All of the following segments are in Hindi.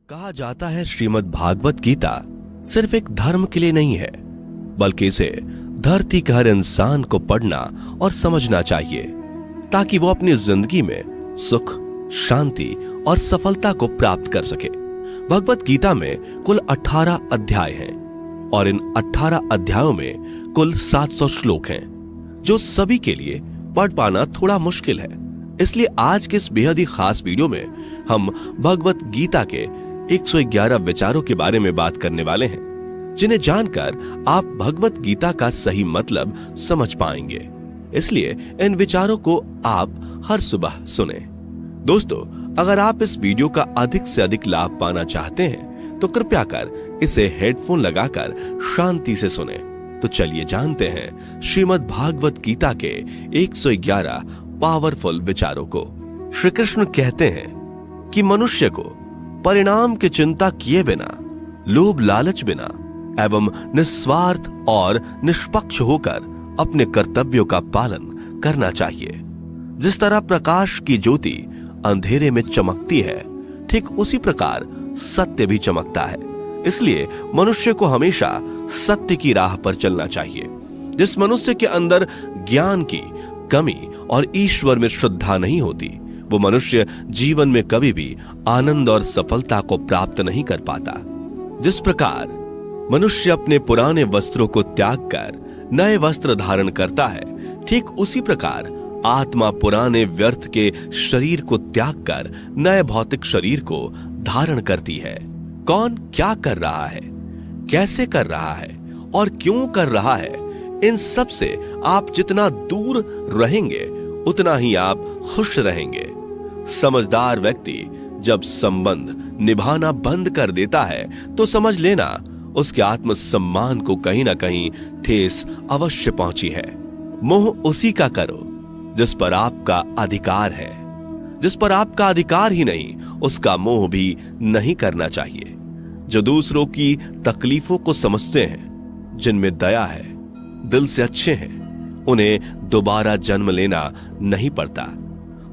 कहा जाता है श्रीमद् भागवत गीता सिर्फ एक धर्म के लिए नहीं है, बल्कि इसे धरती के हर इंसान को पढ़ना और समझना चाहिए ताकि वो अपनी जिंदगी में सुख, शांति और सफलता को प्राप्त कर सके। भगवत गीता में कुल 18 अध्याय हैं और इन 18 अध्यायों में कुल 700 श्लोक हैं, जो सभी के लिए पढ़ पाना थोड़ा मुश्किल है। इसलिए आज के इस बेहद ही खास वीडियो में हम भगवत गीता के 111 विचारों के बारे में बात करने वाले हैं, जिन्हें जानकर आप भगवत गीता का सही मतलब समझ पाएंगे। इसलिए इन विचारों को आप हर सुबह सुने। दोस्तों, अगर आप इस वीडियो का अधिक से अधिक लाभ पाना चाहते हैं तो कृपया कर इसे हेडफोन लगाकर शांति से सुने। तो चलिए जानते हैं श्रीमद् भागवत गीता के 111 पावरफुल विचारों को। श्री कृष्ण कहते हैं कि मनुष्य को परिणाम की चिंता किए बिना, लोभ लालच बिना एवं निस्वार्थ और निष्पक्ष होकर अपने कर्तव्यों का पालन करना चाहिए। जिस तरह प्रकाश की ज्योति अंधेरे में चमकती है, ठीक उसी प्रकार सत्य भी चमकता है। इसलिए मनुष्य को हमेशा सत्य की राह पर चलना चाहिए। जिस मनुष्य के अंदर ज्ञान की कमी और ईश्वर में श्रद्धा नहीं होती, वो मनुष्य जीवन में कभी भी आनंद और सफलता को प्राप्त नहीं कर पाता। जिस प्रकार मनुष्य अपने पुराने वस्त्रों को त्याग कर नए वस्त्र धारण करता है, ठीक उसी प्रकार आत्मा पुराने व्यर्थ के शरीर को त्याग कर नए भौतिक शरीर को धारण करती है। कौन क्या कर रहा है, कैसे कर रहा है और क्यों कर रहा है, इन सब से आप जितना दूर रहेंगे उतना ही आप खुश रहेंगे। समझदार व्यक्ति जब संबंध निभाना बंद कर देता है तो समझ लेना उसके आत्मसम्मान को कहीं ना कहीं ठेस अवश्य पहुंची है। मोह उसी का करो जिस पर आपका अधिकार है। जिस पर आपका अधिकार ही नहीं, उसका मोह भी नहीं करना चाहिए। जो दूसरों की तकलीफों को समझते हैं, जिनमें दया है, दिल से अच्छे हैं, उन्हें दोबारा जन्म लेना नहीं पड़ता।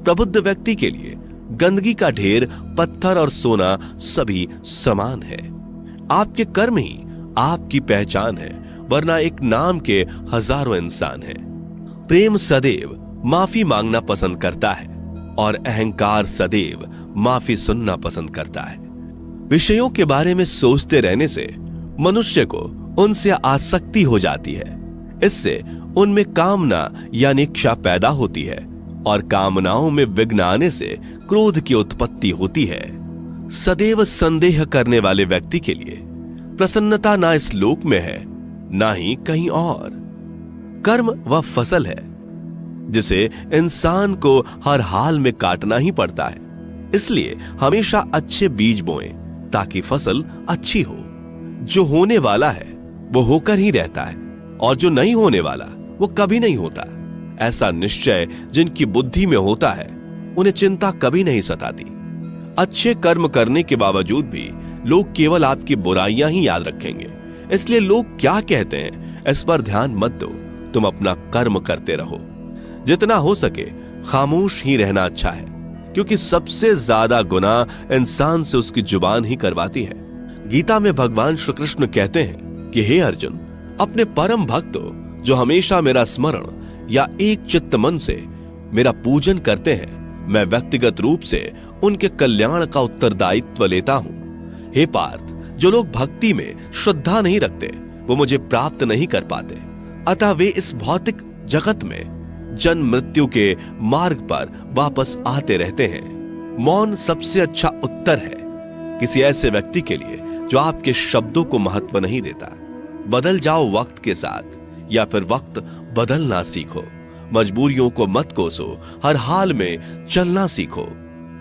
प्रबुद्ध व्यक्ति के लिए गंदगी का ढेर, पत्थर और सोना सभी समान है। आपके कर्म ही आपकी पहचान है, वरना एक नाम के हजारों इंसान हैं। प्रेम सदैव माफी मांगना पसंद करता है और अहंकार सदैव माफी सुनना पसंद करता है। विषयों के बारे में सोचते रहने से मनुष्य को उनसे आसक्ति हो जाती है। इससे उनमें कामना यानी इच्छा पैदा होती है और कामनाओं में विघ्न आने से क्रोध की उत्पत्ति होती है। सदैव संदेह करने वाले व्यक्ति के लिए प्रसन्नता ना इस लोक में है, ना ही कहीं और। कर्म वह फसल है जिसे इंसान को हर हाल में काटना ही पड़ता है। इसलिए हमेशा अच्छे बीज बोएं ताकि फसल अच्छी हो। जो होने वाला है वो होकर ही रहता है और जो नहीं होने वाला वो कभी नहीं होता। ऐसा निश्चय जिनकी बुद्धि में होता है, उन्हें चिंता कभी नहीं सताती। अच्छे कर्म करने के बावजूद भी लोग केवल आपकी बुराइयां ही याद रखेंगे। इसलिए लोग क्या कहते हैं इस पर ध्यान मत दो, तुम अपना कर्म करते रहो। जितना हो सके खामोश ही रहना अच्छा है, क्योंकि सबसे ज्यादा गुनाह इंसान से उसकी जुबान ही करवाती है। गीता में भगवान श्री कृष्ण कहते हैं कि हे अर्जुन, अपने परम भक्तों जो हमेशा मेरा स्मरण या एक चित्त मन से मेरा पूजन करते हैं, मैं व्यक्तिगत रूप से उनके कल्याण का उत्तरदायित्व लेता हूं। हे पार्थ, जो लोग भक्ति में श्रद्धा नहीं रखते वो मुझे प्राप्त नहीं कर पाते। अतः वे इस भौतिक जगत में जन्म मृत्यु के मार्ग पर वापस आते रहते हैं। मौन सबसे अच्छा उत्तर है किसी ऐसे व्यक्ति के लिए जो आपके शब्दों को महत्व नहीं देता। बदल जाओ वक्त के साथ, या फिर वक्त बदलना सीखो। मजबूरियों को मत कोसो, हर हाल में चलना सीखो।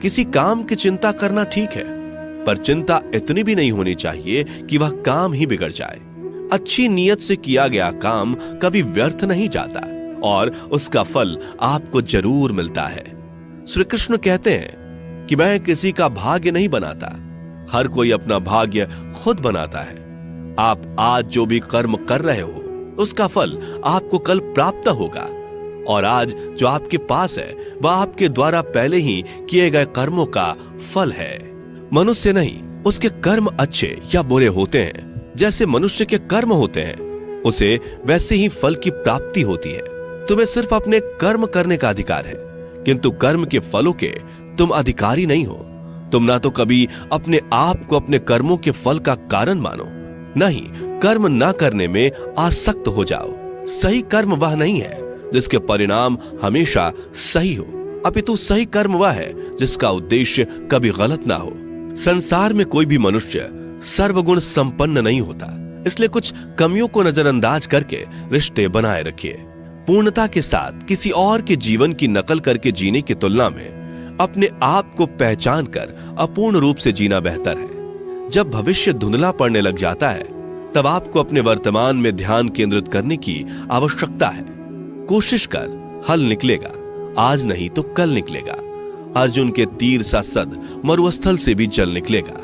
किसी काम की चिंता करना ठीक है, पर चिंता इतनी भी नहीं होनी चाहिए कि वह काम ही बिगड़ जाए। अच्छी नीयत से किया गया काम कभी व्यर्थ नहीं जाता और उसका फल आपको जरूर मिलता है। श्री कृष्ण कहते हैं कि मैं किसी का भाग्य नहीं बनाता, हर कोई अपना भाग्य खुद बनाता है। आप आज जो भी कर्म कर रहे हो उसका फल आपको कल प्राप्त होगा, और आज जो आपके पास है वह आपके द्वारा पहले ही किए गए कर्मों का फल है। मनुष्य नहीं उसके कर्म अच्छे या बुरे होते हैं, जैसे मनुष्य के कर्म होते हैं, उसे वैसे ही फल की प्राप्ति होती है। तुम्हें सिर्फ अपने कर्म करने का अधिकार है, किंतु कर्म के फलों के तुम अधिकारी नहीं हो। तुम ना तो कभी अपने आप को अपने कर्मों के फल का कारण मानो, न ही कर्म ना करने में आसक्त हो जाओ। सही कर्म वह नहीं है जिसके परिणाम हमेशा सही हो, अपितु सही कर्म वह है जिसका उद्देश्य कभी गलत ना हो। संसार में कोई भी मनुष्य सर्वगुण संपन्न नहीं होता, इसलिए कुछ कमियों को नजरअंदाज करके रिश्ते बनाए रखिए। पूर्णता के साथ किसी और के जीवन की नकल करके जीने की तुलना में अपने आप को पहचान कर अपूर्ण रूप से जीना बेहतर है। जब भविष्य धुंधला पड़ने लग जाता है, तब आपको अपने वर्तमान में ध्यान केंद्रित करने की आवश्यकता है। कोशिश कर, हल निकलेगा, आज नहीं तो कल निकलेगा। अर्जुन के तीर सा सद मरुस्थल से भी जल निकलेगा।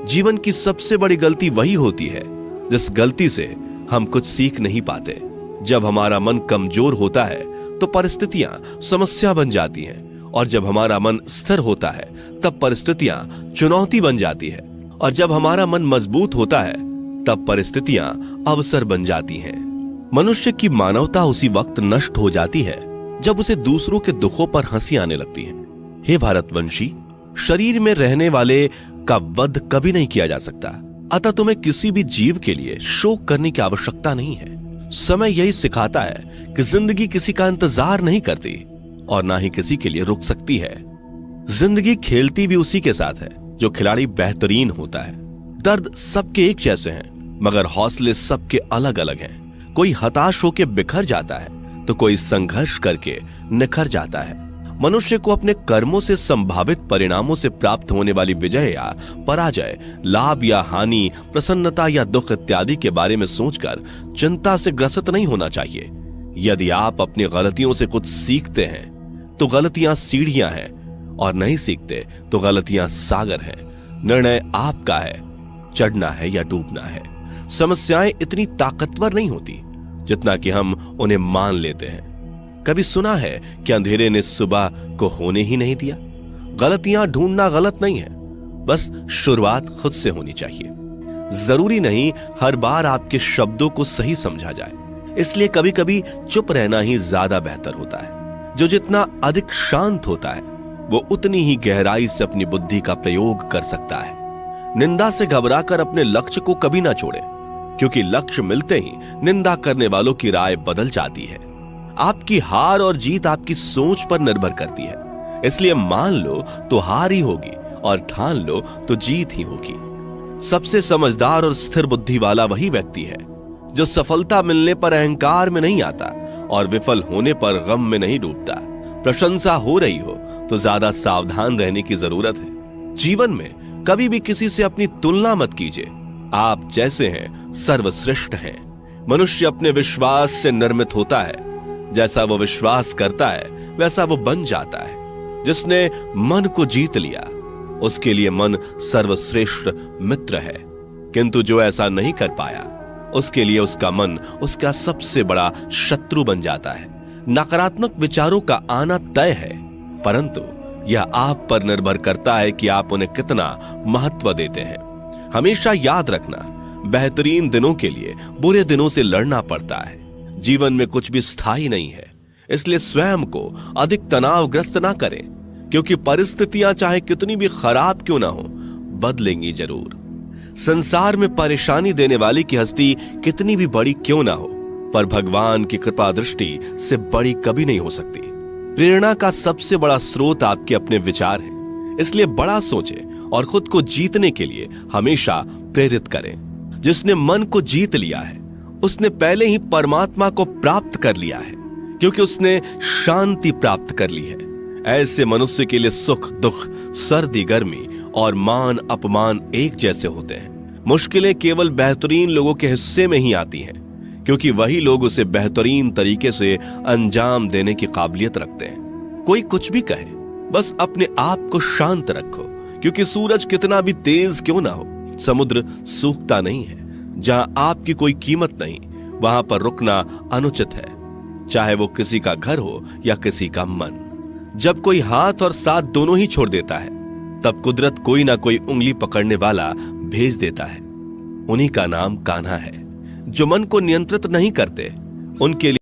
जीवन की सबसे बड़ी गलती वही होती है जिस गलती से हम कुछ सीख नहीं पाते। जब हमारा मन कमजोर होता है तो परिस्थितियां समस्या बन जाती हैं, और जब हमारा मन स्थिर होता है तब परिस्थितियां चुनौती बन जाती है, और जब हमारा मन मजबूत होता है तब परिस्थितियां अवसर बन जाती हैं। मनुष्य की मानवता उसी वक्त नष्ट हो जाती है जब उसे दूसरों के दुखों पर हंसी आने लगती है। हे भारतवंशी, शरीर में रहने वाले का वध कभी नहीं किया जा सकता, अतः तुम्हें किसी भी जीव के लिए शोक करने की आवश्यकता नहीं है। समय यही सिखाता है कि जिंदगी किसी का इंतजार नहीं करती और ना ही किसी के लिए रुक सकती है। जिंदगी खेलती भी उसी के साथ है जो खिलाड़ी बेहतरीन होता है। दर्द सबके एक जैसे हैं, मगर हौसले सबके अलग अलग हैं। कोई हताश होकर बिखर जाता है तो कोई संघर्ष करके निखर जाता है। मनुष्य को अपने कर्मों से संभावित परिणामों से प्राप्त होने वाली विजय या पराजय, लाभ या हानि, प्रसन्नता या दुख इत्यादि के बारे में सोचकर चिंता से ग्रसित नहीं होना चाहिए। यदि आप अपनी गलतियों से कुछ सीखते हैं तो गलतियां सीढ़ियां हैं, और नहीं सीखते तो गलतियां सागर हैं। निर्णय आपका है, चढ़ना है या डूबना है। समस्याएं इतनी ताकतवर नहीं होती जितना कि हम उन्हें मान लेते हैं। कभी सुना है कि अंधेरे ने सुबह को होने ही नहीं दिया? गलतियां ढूंढना गलत नहीं है, बस शुरुआत खुद से होनी चाहिए। जरूरी नहीं हर बार आपके शब्दों को सही समझा जाए, इसलिए कभी कभी चुप रहना ही ज्यादा बेहतर होता है। जो जितना अधिक शांत होता है वो उतनी ही गहराई से अपनी बुद्धि का प्रयोग कर सकता है। निंदा से घबराकर अपने लक्ष्य को कभी ना छोड़े, क्योंकि लक्ष्य मिलते ही निंदा करने वालों की राय बदल जाती है। आपकी हार और जीत आपकी सोच पर निर्भर करती है, इसलिए मान लो तो हार ही होगी और ठान लो तो जीत ही होगी। सबसे समझदार और स्थिर बुद्धि वाला वही व्यक्ति है जो सफलता मिलने पर अहंकार में नहीं आता और विफल होने पर गम में नहीं डूबता। प्रशंसा हो रही हो तो ज्यादा सावधान रहने की जरूरत है। जीवन में कभी भी किसी से अपनी तुलना मत कीजिए। आप जैसे हैं सर्वश्रेष्ठ हैं। मनुष्य अपने विश्वास से निर्मित होता है। जैसा वो विश्वास करता है वैसा वो बन जाता है। जिसने मन को जीत लिया उसके लिए मन सर्वश्रेष्ठ मित्र है, किंतु जो ऐसा नहीं कर पाया उसके लिए उसका मन उसका सबसे बड़ा शत्रु बन जाता है। नकारात्मक विचारों का आना तय है, परंतु यह आप पर निर्भर करता है कि आप उन्हें कितना महत्व देते हैं। हमेशा याद रखना, बेहतरीन दिनों के लिए बुरे दिनों से लड़ना पड़ता है। जीवन में कुछ भी स्थायी नहीं है, इसलिए स्वयं को अधिक तनावग्रस्त ना करें, क्योंकि परिस्थितियां चाहे कितनी भी खराब क्यों ना हो, बदलेंगी जरूर। संसार में परेशानी देने वाली की हस्ती कितनी भी बड़ी क्यों ना हो, पर भगवान की कृपा दृष्टि से बड़ी कभी नहीं हो सकती। प्रेरणा का सबसे बड़ा स्रोत आपके अपने विचार हैं, इसलिए बड़ा सोचें और खुद को जीतने के लिए हमेशा प्रेरित करें। जिसने मन को जीत लिया है उसने पहले ही परमात्मा को प्राप्त कर लिया है, क्योंकि उसने शांति प्राप्त कर ली है। ऐसे मनुष्य के लिए सुख दुख, सर्दी गर्मी और मान अपमान एक जैसे होते हैं। मुश्किलें केवल बेहतरीन लोगों के हिस्से में ही आती हैं, क्योंकि वही लोग उसे बेहतरीन तरीके से अंजाम देने की काबिलियत रखते हैं। कोई कुछ भी कहे, बस अपने आप को शांत रखो, क्योंकि सूरज कितना भी तेज क्यों ना हो, समुद्र सूखता नहीं है। जहां आपकी कोई कीमत नहीं, वहां पर रुकना अनुचित है, चाहे वो किसी का घर हो या किसी का मन। जब कोई हाथ और साथ दोनों ही छोड़ देता है तब कुदरत कोई ना कोई उंगली पकड़ने वाला भेज देता है। उन्हीं का नाम कान्हा है, जो मन को नियंत्रित नहीं करते, उनके लिए